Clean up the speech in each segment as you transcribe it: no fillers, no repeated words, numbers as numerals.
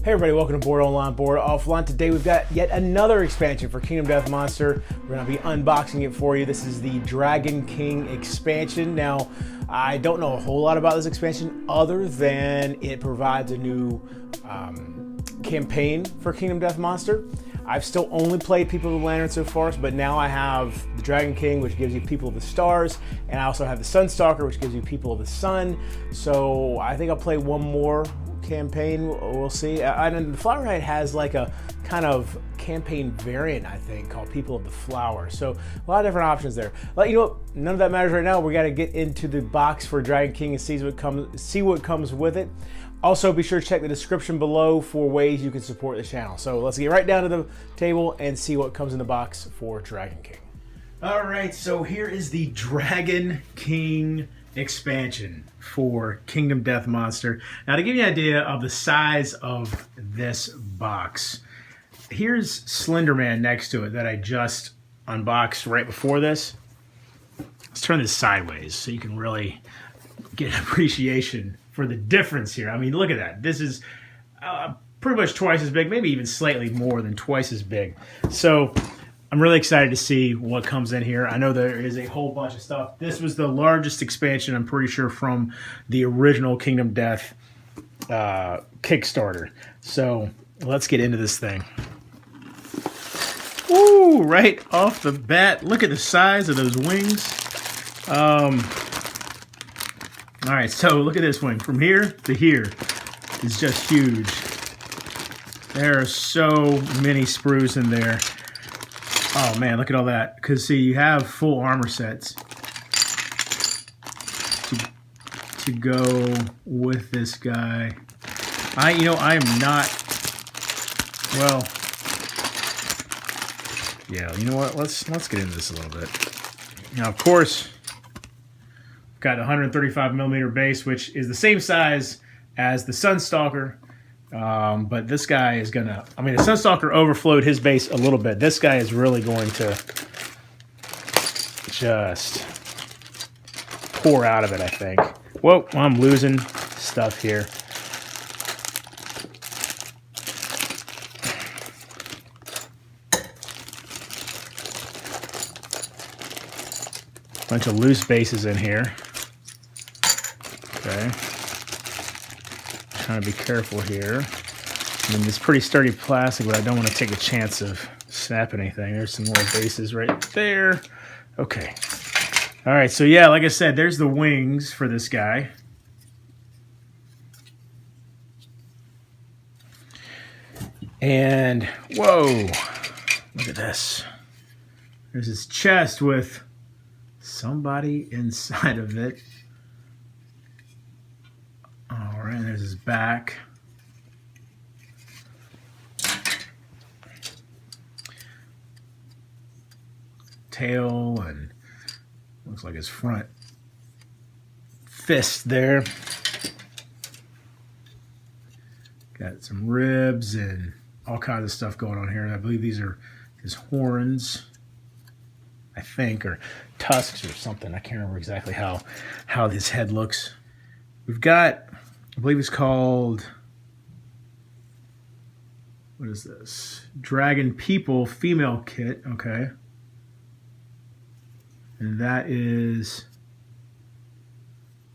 Hey everybody, welcome to Board Online, Board Offline. Today we've got yet another expansion for Kingdom Death Monster. We're going to be unboxing it for you. This is the Dragon King expansion. Now, I don't know a whole lot about this expansion other than it provides a new campaign for Kingdom Death Monster. I've still only played People of the Lantern so far, but now I have the Dragon King, which gives you People of the Stars, and I also have the Sunstalker, which gives you People of the Sun. So I think I'll play one more campaign, we'll see. And the Flower Knight has like a kind of campaign variant, I think, called People of the Flower. So a lot of different options there. But you know what? None of that matters right now. We got to get into the box for Dragon King and see what comes with it. Also, be sure to check the description below for ways you can support the channel. So let's get right down to the table and see what comes in the box for Dragon King. All right, so here is the Dragon King expansion for Kingdom Death Monster. Now, to give you an idea of the size of this box, here's Slenderman next to it that I just unboxed right before this. Let's turn this sideways so you can really get an appreciation for the difference here. I mean, look at that. This is pretty much twice as big, maybe even slightly more than twice as big. So I'm really excited to see what comes in here. I know there is a whole bunch of stuff. This was the largest expansion, I'm pretty sure, from the original Kingdom Death Kickstarter. So let's get into this thing. Woo! Right off the bat, look at the size of those wings. All right, so look at this wing. From here to here is just huge. There are so many sprues in there. Oh man, look at all that. Because see, you have full armor sets to go with this guy. I am not, well, yeah, you know what? Let's get into this a little bit. Now, of course, got a 135mm base, which is the same size as the Sunstalker. But this guy is gonna, I mean, the Sunstalker overflowed his base a little bit. This guy is really going to just pour out of it, I think. Whoa, I'm losing stuff here. Bunch of loose bases in here. Okay. Trying to be careful here. I mean, it's pretty sturdy plastic, but I don't want to take a chance of snapping anything. There's some more bases right there. Okay. All right, so yeah, like I said, there's the wings for this guy. And, whoa, look at this. There's his chest with somebody inside of it. All right, there's his back. Tail, and looks like his front fist there. Got some ribs and all kinds of stuff going on here. And I believe these are his horns, I think, or tusks or something. I can't remember exactly how his head looks. We've got, I believe it's called, what is this? Dragon People Female Kit, okay. And that is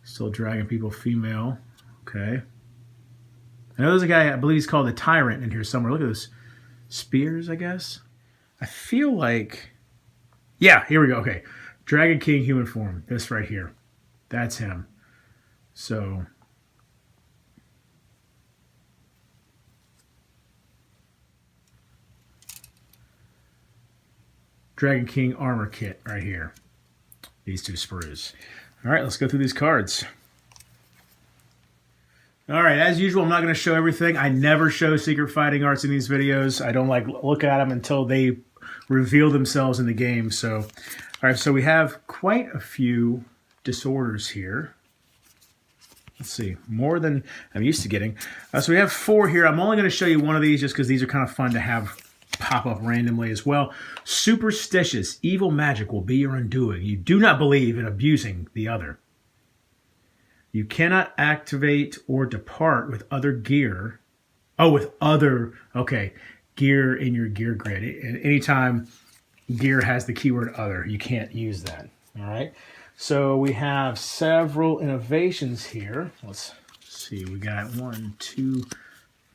still Dragon People Female, okay. I know there's a guy, I believe he's called the Tyrant in here somewhere. Look at those spears, I guess. I feel like, yeah, here we go, okay. Dragon King human form, this right here. That's him. So, Dragon King armor kit right here. These two sprues. All right, let's go through these cards. All right, as usual, I'm not going to show everything. I never show secret fighting arts in these videos. I don't like look at them until they reveal themselves in the game. So, all right, so we have quite a few disorders here. Let's see, more than I'm used to getting. So we have 4 here. I'm only going to show you one of these just because these are kind of fun to have pop up randomly as well. Superstitious, evil magic will be your undoing. You do not believe in abusing the other. You cannot activate or depart with other gear Oh, with other, okay, gear in your gear grid. And anytime gear has the keyword other, you can't use that. All right. So we have several innovations here. Let's see. We got 1, 2,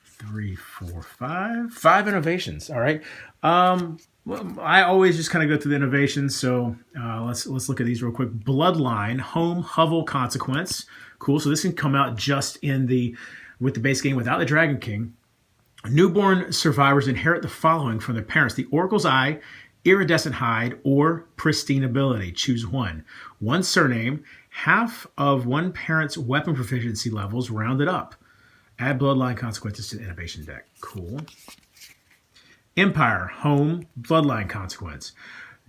3, 4, 5. 5 innovations. All right. Well, I always just kind of go through the innovations. So let's look at these real quick. Bloodline, home hovel consequence. Cool. So this can come out just with the base game without the Dragon King. Newborn survivors inherit the following from their parents: the Oracle's Eye, Iridescent Hide, or Pristine Ability. Choose one. One surname, half of one parent's weapon proficiency levels rounded up. Add bloodline consequences to the innovation deck. Cool. Empire, home, bloodline consequence.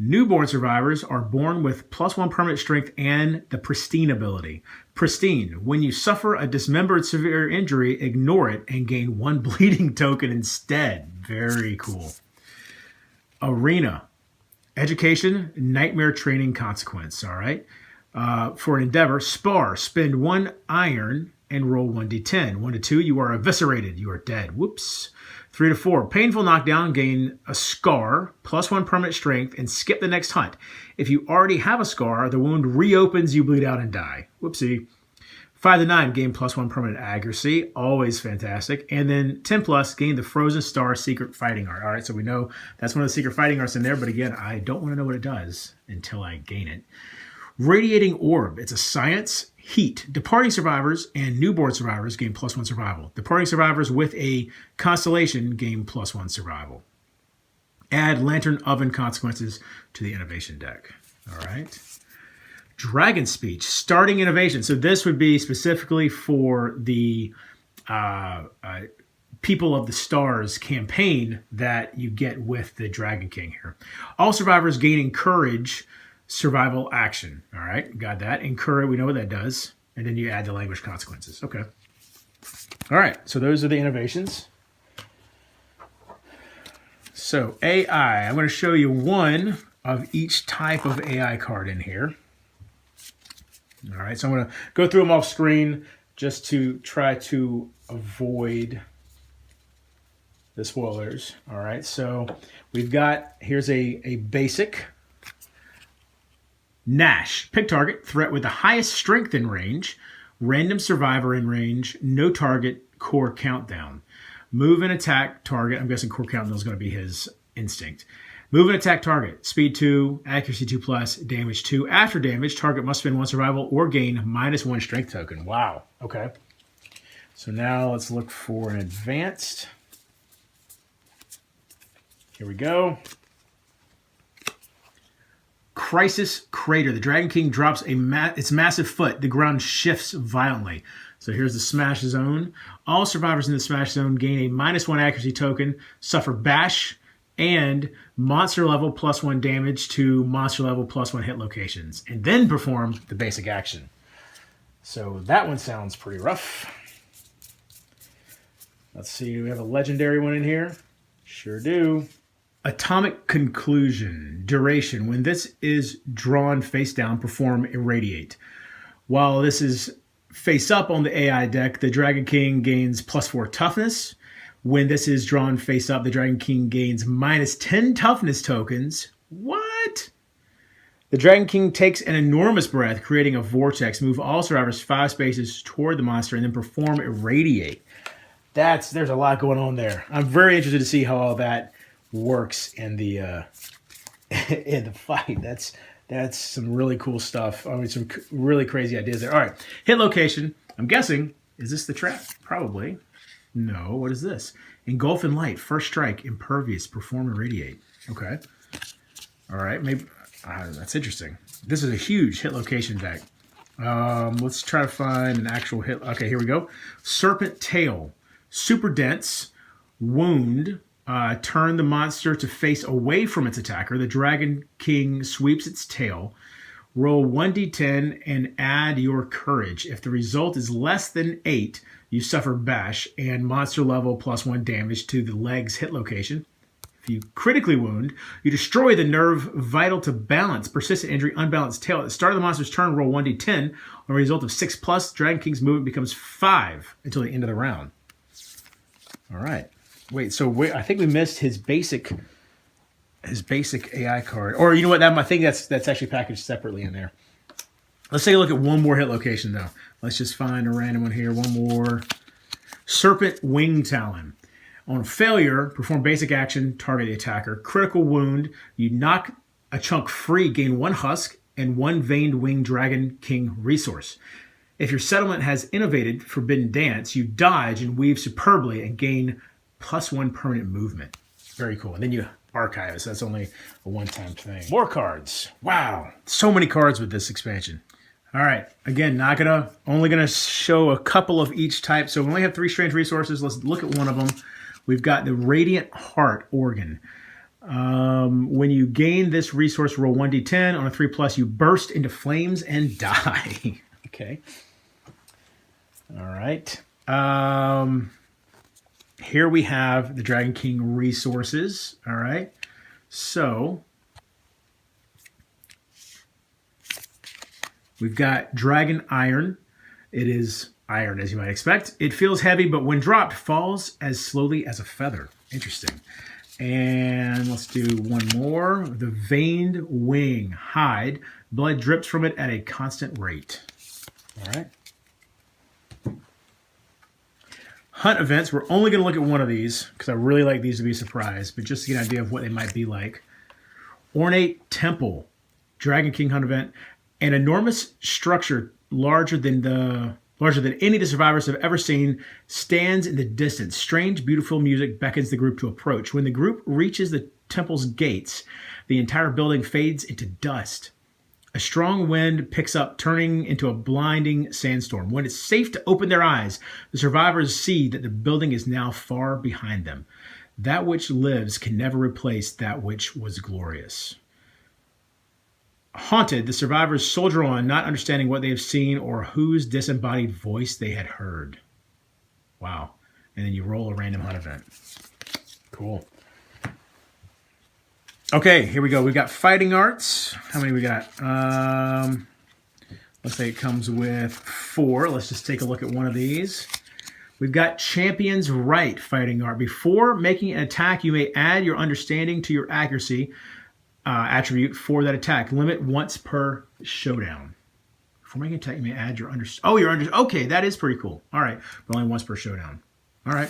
Newborn survivors are born with +1 permanent strength and the Pristine ability. Pristine, when you suffer a dismembered severe injury, ignore it and gain 1 bleeding token instead. Very cool. Arena, education, nightmare training consequence. All right. For an endeavor, spar, spend 1 iron and roll 1d10. 1 to 2, you are eviscerated. You are dead. Whoops. 3 to 4, painful knockdown, gain a scar, +1 permanent strength, and skip the next hunt. If you already have a scar, the wound reopens, you bleed out and die. Whoopsie. 5 to 9, gain +1 permanent accuracy, always fantastic. And then 10 plus, gain the Frozen Star Secret Fighting Art. All right, so we know that's one of the secret fighting arts in there, but again, I don't want to know what it does until I gain it. Radiating Orb, it's a science. Heat, departing survivors and newborn survivors gain +1 survival. Departing survivors with a constellation gain +1 survival. Add lantern oven consequences to the innovation deck. All right. Dragon Speech, starting innovation. So this would be specifically for the People of the Stars campaign that you get with the Dragon King here. All survivors gain encourage survival action. All right, got that. Encourage, we know what that does. And then you add the language consequences. Okay. All right, so those are the innovations. So AI, I'm going to show you one of each type of AI card in here. All right, so I'm going to go through them off screen just to try to avoid the spoilers. All right, so we've got, here's a basic Nash, pick target, threat with the highest strength in range, random survivor in range, no target, core countdown. Move and attack target, I'm guessing core countdown is going to be his instinct. Move and attack target, speed 2, accuracy 2+, damage 2. After damage, target must spend 1 survival or gain -1 strength token. Wow, okay. So now let's look for an advanced. Here we go. Crisis Crater. The Dragon King drops its massive foot. The ground shifts violently. So here's the smash zone. All survivors in the smash zone gain a -1 accuracy token, suffer bash, and monster level +1 damage to monster level +1 hit locations, and then perform the basic action. So that one sounds pretty rough. Let's see, do we have a legendary one in here? Sure do. Atomic Conclusion. Duration. When this is drawn face down, perform Irradiate. While this is face up on the AI deck, the Dragon King gains +4 toughness. When this is drawn face up, the Dragon King gains -10 toughness tokens. What? The Dragon King takes an enormous breath, creating a vortex. Move all survivors 5 spaces toward the monster and then perform Irradiate. There's a lot going on there. I'm very interested to see how all that works in the in the fight. That's some really cool stuff. I mean, some really crazy ideas there. All right, hit location. I'm guessing, is this the trap? Probably. No. What is this? Engulf in light. First strike. Impervious. Perform Irradiate. Okay. All right. Maybe that's interesting. This is a huge hit location deck. Let's try to find an actual hit. Okay, here we go. Serpent Tail. Super dense. Wound. Turn the monster to face away from its attacker. The Dragon King sweeps its tail. Roll 1d10 and add your courage. If the result is less than 8, you suffer bash and monster level +1 damage to the leg's hit location. If you critically wound, you destroy the nerve vital to balance, persistent injury, unbalanced tail. At the start of the monster's turn, roll 1d10. On a result of 6+, Dragon King's movement becomes 5 until the end of the round. All right. Wait, so I think we missed his basic AI card. Or you know what? I think that's actually packaged separately in there. Let's take a look at one more hit location, though. Let's just find a random one here. One more. Serpent Wing Talon. On failure, perform basic action, target the attacker. Critical wound, you knock a chunk free, gain 1 husk and 1 veined wing Dragon King resource. If your settlement has innovated Forbidden Dance, you dodge and weave superbly and gain +1 permanent movement. Very cool. And then you archive it, so that's only a one-time thing. More cards. Wow. So many cards with this expansion. All right. Again, only gonna show a couple of each type. So we only have 3 strange resources. Let's look at one of them. We've got the Radiant Heart Organ. When you gain this resource, roll 1d10. On a 3+, you burst into flames and die. Okay. All right. Here we have the Dragon King resources. All right. So we've got Dragon Iron. It is iron, as you might expect. It feels heavy, but when dropped, falls as slowly as a feather. Interesting. And let's do one more. The Veined Wing Hide. Blood drips from it at a constant rate. All right. Hunt events. We're only going to look at one of these because I really like these to be a surprise, but just to get an idea of what they might be like. Ornate Temple. Dragon King Hunt event. An enormous structure larger than any of the survivors have ever seen stands in the distance. Strange, beautiful music beckons the group to approach. When the group reaches the temple's gates, the entire building fades into dust. A strong wind picks up, turning into a blinding sandstorm. When it's safe to open their eyes, the survivors see that the building is now far behind them. That which lives can never replace that which was glorious. Haunted, the survivors soldier on, not understanding what they have seen or whose disembodied voice they had heard. Wow. And then you roll a random hunt event. Cool. Okay, here we go. We've got fighting arts. How many we got? Let's say it comes with 4. Let's just take a look at one of these. We've got Champion's Right fighting art. Before making an attack, you may add your understanding to your accuracy attribute for that attack. Limit once per showdown. Before making an attack, you may add your understanding. Oh, your understanding. Okay, that is pretty cool. All right, but only once per showdown. All right.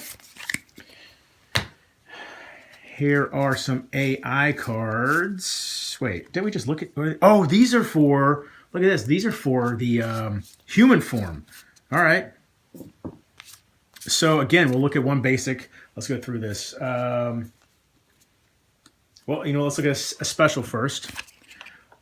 Here are some AI cards. Wait, did we just look at... Oh, these are for... Look at this. These are for the human form. All right. So, again, we'll look at one basic. Let's go through this. Well, let's look at a special first.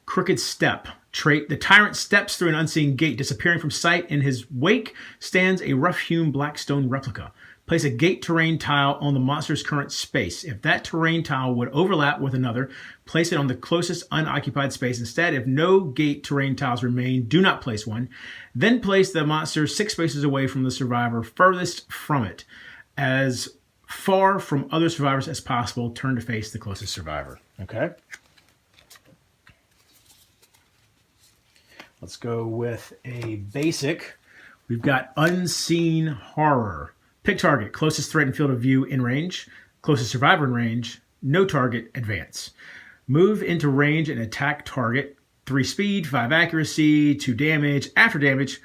Crooked Step. Trait. The tyrant steps through an unseen gate. Disappearing from sight. In his wake stands a rough-hewn black stone replica. Place a gate terrain tile on the monster's current space. If that terrain tile would overlap with another, place it on the closest unoccupied space instead. If no gate terrain tiles remain, do not place one. Then place the monster 6 spaces away from the survivor, furthest from it. As far from other survivors as possible, turn to face the closest survivor. Okay? Let's go with a basic. We've got Unseen Horror. Pick target, closest threat and field of view in range, closest survivor in range, no target, advance. Move into range and attack target, 3 speed, 5 accuracy, 2 damage. After damage,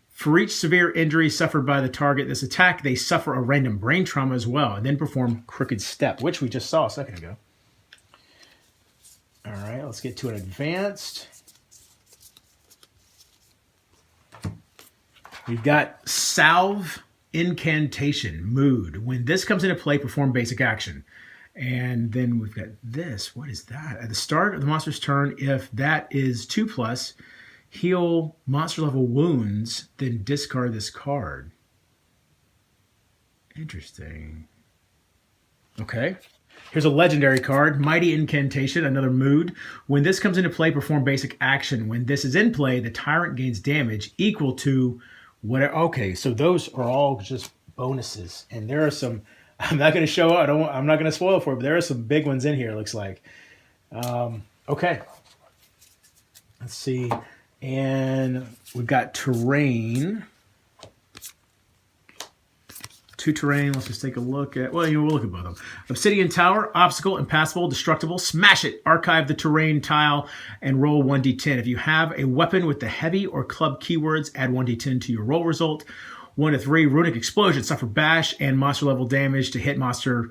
for each severe injury suffered by the target this attack, they suffer a random brain trauma as well, and then perform Crooked Step, which we just saw a second ago. All right, let's get to an advanced. We've got Salve Incantation, Mood. When this comes into play, perform basic action. And then we've got this. What is that? At the start of the monster's turn, if that is 2+, heal monster level wounds, then discard this card. Interesting. Okay. Here's a legendary card, Mighty Incantation, another mood. When this comes into play, perform basic action. When this is in play, the tyrant gains damage equal to whatever. Okay, so those are all just bonuses. And there are some, I'm not going to show up, I'm not going to spoil for it, but there are some big ones in here, it looks like. Okay. Let's see. And we've got terrain. 2 terrain. Let's just take a look at, well, we'll look at both of them. Obsidian Tower, obstacle, impassable, destructible, smash it, archive the terrain tile, and roll 1d10. If you have a weapon with the heavy or club keywords, add 1d10 to your roll result. 1 to 3, runic explosion, suffer bash and monster level damage to hit monster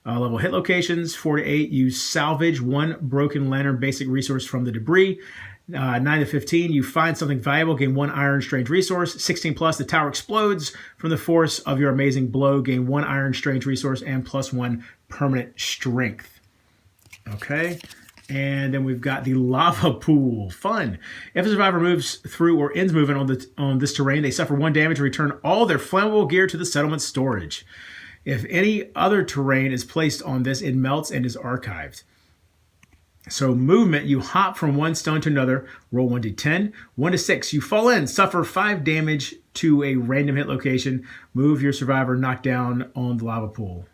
level hit locations. 4 to 8, you salvage 1 broken lantern basic resource from the debris. 9 to 15, you find something valuable, gain 1 iron strange resource. 16 plus, the tower explodes from the force of your amazing blow, gain 1 iron strange resource and plus 1 permanent strength. Okay, and then we've got the lava pool. Fun. If a survivor moves through or ends movement on this terrain, they suffer 1 damage and return all their flammable gear to the settlement storage. If any other terrain is placed on this, it melts and is archived. So movement, you hop from 1 stone to another, roll 1d10. 1 to 6, you fall in, suffer 5 damage to a random hit location. Move your survivor knocked down on the lava pool.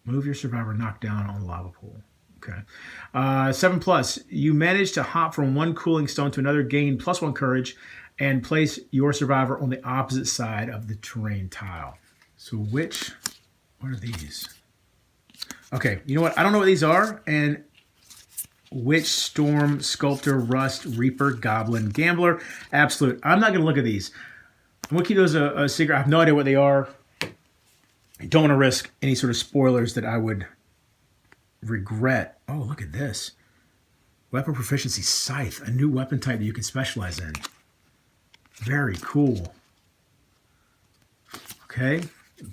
Move your survivor knocked down on the lava pool. Okay. 7 plus, you manage to hop from 1 cooling stone to another, gain plus 1 courage, and place your survivor on the opposite side of the terrain tile. So what are these? Okay, you know what? I don't know what these are, and Witch, Storm, Sculptor, Rust, Reaper, Goblin, Gambler, Absolute. I'm not going to look at these. I'm going to keep those a secret. I have no idea what they are. I don't want to risk any sort of spoilers that I would regret. Oh, look at this. Weapon Proficiency Scythe, a new weapon type that you can specialize in. Very cool. Okay.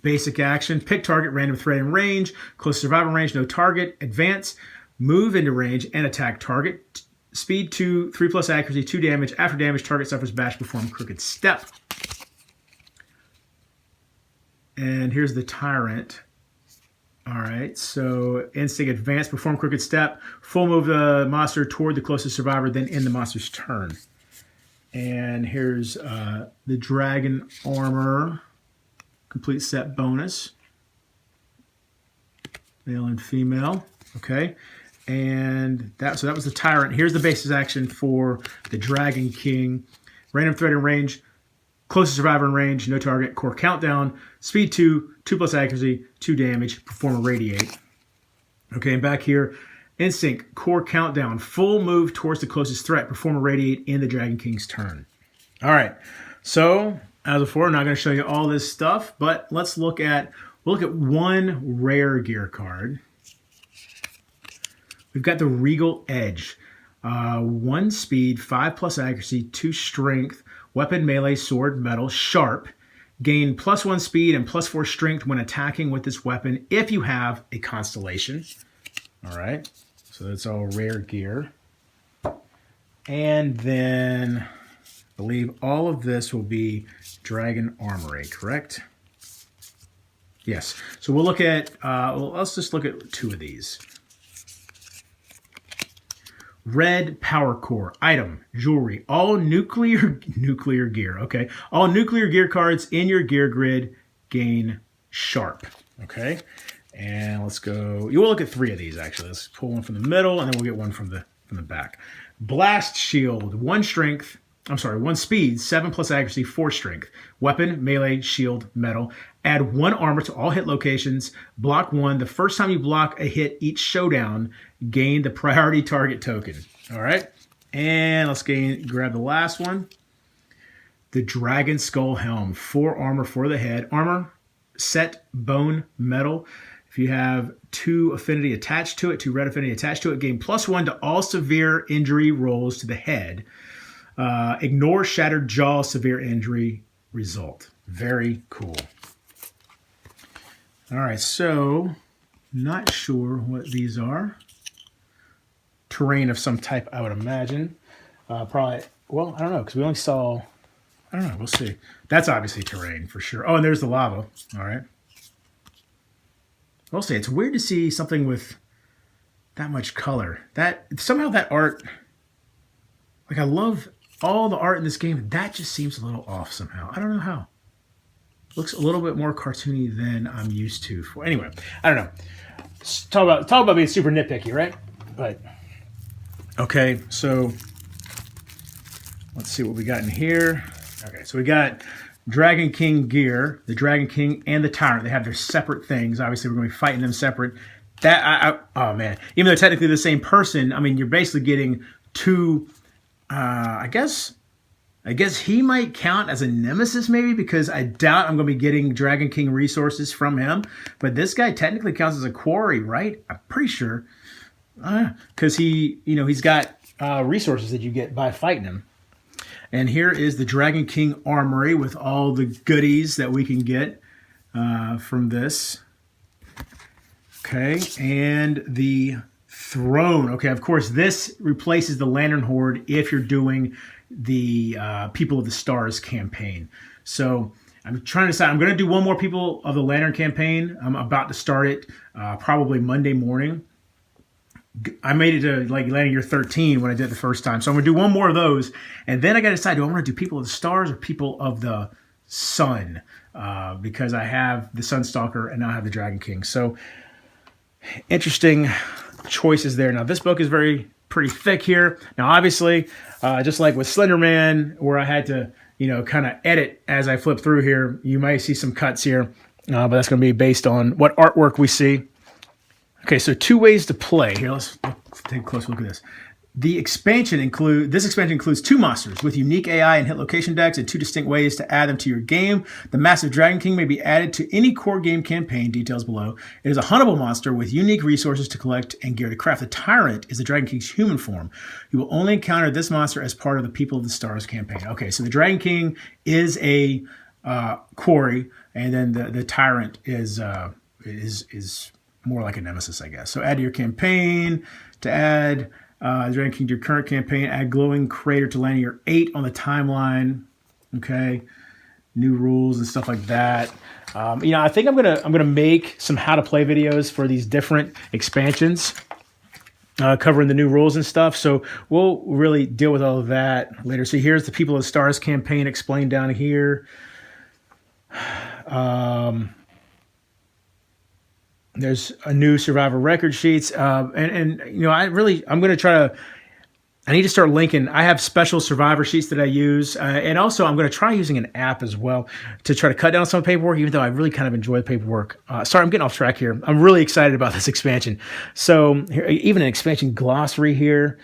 Basic action. Pick target, random threat in range. Close survival range, no target. Advance. Move into range and attack target. Speed 2, 3 plus accuracy, 2 damage. After damage, target suffers bash, perform crooked step. And here's the Tyrant. All right, so instinct, advance, perform crooked step. Full move the monster toward the closest survivor, then end the monster's turn. And here's the Dragon Armor. Complete set bonus. Male and female. Okay. And that was the Tyrant. Here's the basis action for the Dragon King. Random threat in range, closest survivor in range, no target, core countdown, speed 2, 2 plus accuracy, 2 damage, perform a radiate. Okay, and back here, instinct, core countdown, full move towards the closest threat, perform a radiate in the Dragon King's turn. All right, so as before, I'm not going to show you all this stuff, but we'll look at 1 rare gear card. We've got the Regal Edge. 1 speed, 5 plus accuracy, 2 strength, weapon, melee, sword, metal, sharp. Gain plus 1 speed and plus 4 strength when attacking with this weapon if you have a constellation. All right, so that's all rare gear. And then I believe all of this will be Dragon Armory, correct? Yes. So we'll look at, let's just look at 2 of these. Red Power Core, item, jewelry, all nuclear gear, okay? All nuclear gear cards in your gear grid gain sharp, okay? And let's go, you will look at 3 of these actually. Let's pull one from the middle and then we'll get one from the back. Blast Shield, 1 strength, 1 speed, 7 plus accuracy, 4 strength. Weapon, melee, shield, metal. Add 1 armor to all hit locations. Block 1. The first time you block a hit each showdown, gain the priority target token. All right. And let's grab the last one. The Dragon Skull Helm. 4 armor for the head. Armor, set, bone, metal. If you have 2 affinity attached to it, 2 red affinity attached to it, gain plus 1 to all severe injury rolls to the head. Ignore shattered jaw severe injury result. Very cool. All right, so not sure what these are. Terrain of some type, I would imagine. Probably, well, I don't know, because we only saw, I don't know, we'll see. That's obviously terrain for sure. Oh, and there's the lava. All right. We'll see. It's weird to see something with that much color. Somehow that art, like I love all the art in this game, that just seems a little off somehow. I don't know how. Looks a little bit more cartoony than I'm used to. Anyway, I don't know. Talk about being super nitpicky, right? But okay, so let's see what we got in here. Okay, so we got Dragon King gear, the Dragon King and the Tyrant. They have their separate things. Obviously, we're going to be fighting them separate. Oh man, even though technically the same person, I mean, you're basically getting two. I guess he might count as a nemesis, maybe, because I doubt I'm going to be getting Dragon King resources from him. But this guy technically counts as a quarry, right? I'm pretty sure, because he's got resources that you get by fighting him. And here is the Dragon King Armory with all the goodies that we can get from this. Okay, and the throne. Okay, of course, this replaces the Lantern Horde if you're doing the People of the Stars campaign. So I'm trying to decide. I'm going to do one more People of the Lantern campaign. I'm about to start it probably Monday morning. I made it to like landing year 13 when I did it the first time. So I'm going to do one more of those. And then I got to decide, do I want to do People of the Stars or People of the Sun? Because I have the Sunstalker and now I have the Dragon King. So interesting choices there. Now this book is pretty thick here. Now obviously, just like with Slenderman, where I had to, kind of edit as I flip through here, you might see some cuts here, but that's going to be based on what artwork we see. Okay, so 2 ways to play. Here, let's take a close look at this. This expansion includes 2 monsters with unique AI and hit location decks and 2 distinct ways to add them to your game. The massive Dragon King may be added to any core game campaign, details below. It is a huntable monster with unique resources to collect and gear to craft. The Tyrant is the Dragon King's human form. You will only encounter this monster as part of the People of the Stars campaign. Okay, so the Dragon King is a quarry, and then the Tyrant is more like a nemesis, I guess. So add to your campaign. To add Dragon King to your current campaign, add glowing crater to landing your 8 on the timeline. Okay, new rules and stuff like that. I think I'm gonna make some how to play videos for these different expansions, covering the new rules and stuff. So we'll really deal with all of that later. So here's the People of the Stars campaign explained down here. There's a new survivor record sheets. I'm going to try to, I need to start linking. I have special survivor sheets that I use. And also I'm going to try using an app as well to try to cut down some paperwork, even though I really kind of enjoy the paperwork. Sorry, I'm getting off track here. I'm really excited about this expansion. So here, even an expansion glossary here,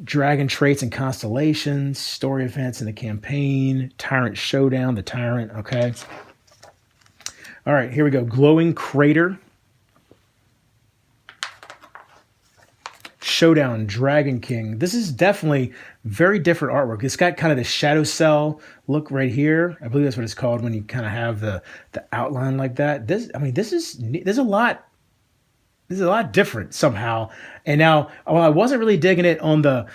dragon traits and constellations, story events in the campaign, Tyrant Showdown, the Tyrant. Okay. All right, here we go. Glowing Crater. Showdown, Dragon King. This is definitely very different artwork. It's got kind of the shadow cell look right here. I believe that's what it's called when you kind of have the outline like that. This is a lot different somehow. And now, while I wasn't really digging it on the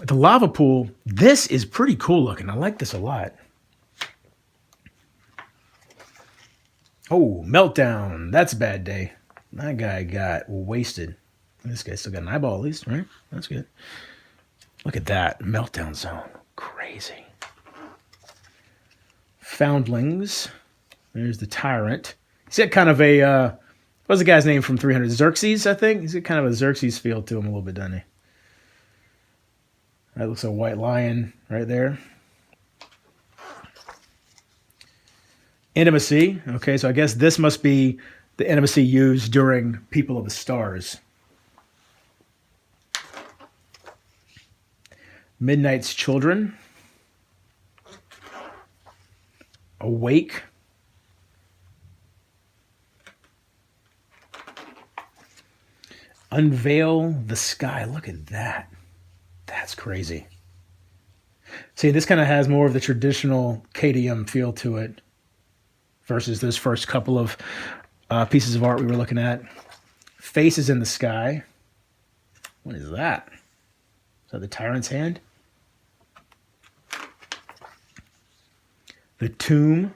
lava pool, this is pretty cool looking. I like this a lot. Oh, Meltdown. That's a bad day. That guy got wasted. This guy still got an eyeball at least, right? That's good. Look at that. Meltdown zone. Crazy. Foundlings. There's the Tyrant. He's got kind of a, what's the guy's name from 300? Xerxes, I think? He's got kind of a Xerxes feel to him a little bit, doesn't he? That looks like a white lion right there. Intimacy. Okay, so I guess this must be the intimacy used during People of the Stars. Midnight's Children. Awake. Unveil the Sky. Look at that. That's crazy. See, this kind of has more of the traditional KDM feel to it versus those first couple of pieces of art we were looking at. Faces in the Sky. What is that? Is that the Tyrant's hand? The Tomb.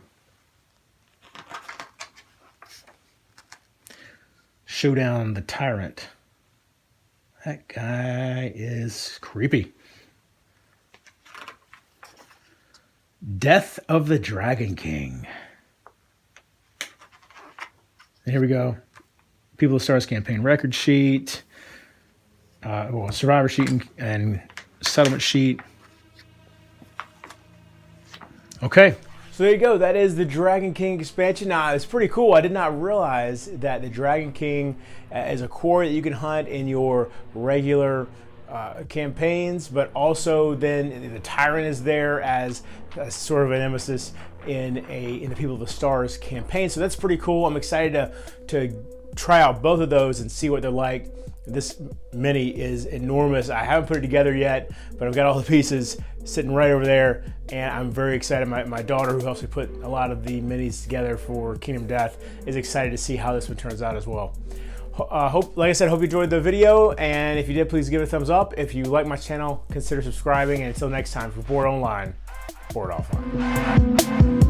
Showdown, the Tyrant. That guy is creepy. Death of the Dragon King. And here we go. People of the Stars campaign record sheet. Survivor sheet and settlement sheet. Okay, so there you go. That is the Dragon King expansion. Now, it's pretty cool. I did not realize that the Dragon King is a quarry that you can hunt in your regular campaigns, but also then the Tyrant is there as sort of a nemesis in the People of the Stars campaign. So that's pretty cool. I'm excited to try out both of those and see what they're like. This mini is enormous. I haven't put it together yet, but I've got all the pieces sitting right over there, and I'm very excited. My daughter, who helps me put a lot of the minis together for Kingdom Death, is excited to see how this one turns out as well. Like I said, hope you enjoyed the video, and if you did, please give it a thumbs up. If you like my channel, consider subscribing, and until next time, for Bored Online, Bored Offline.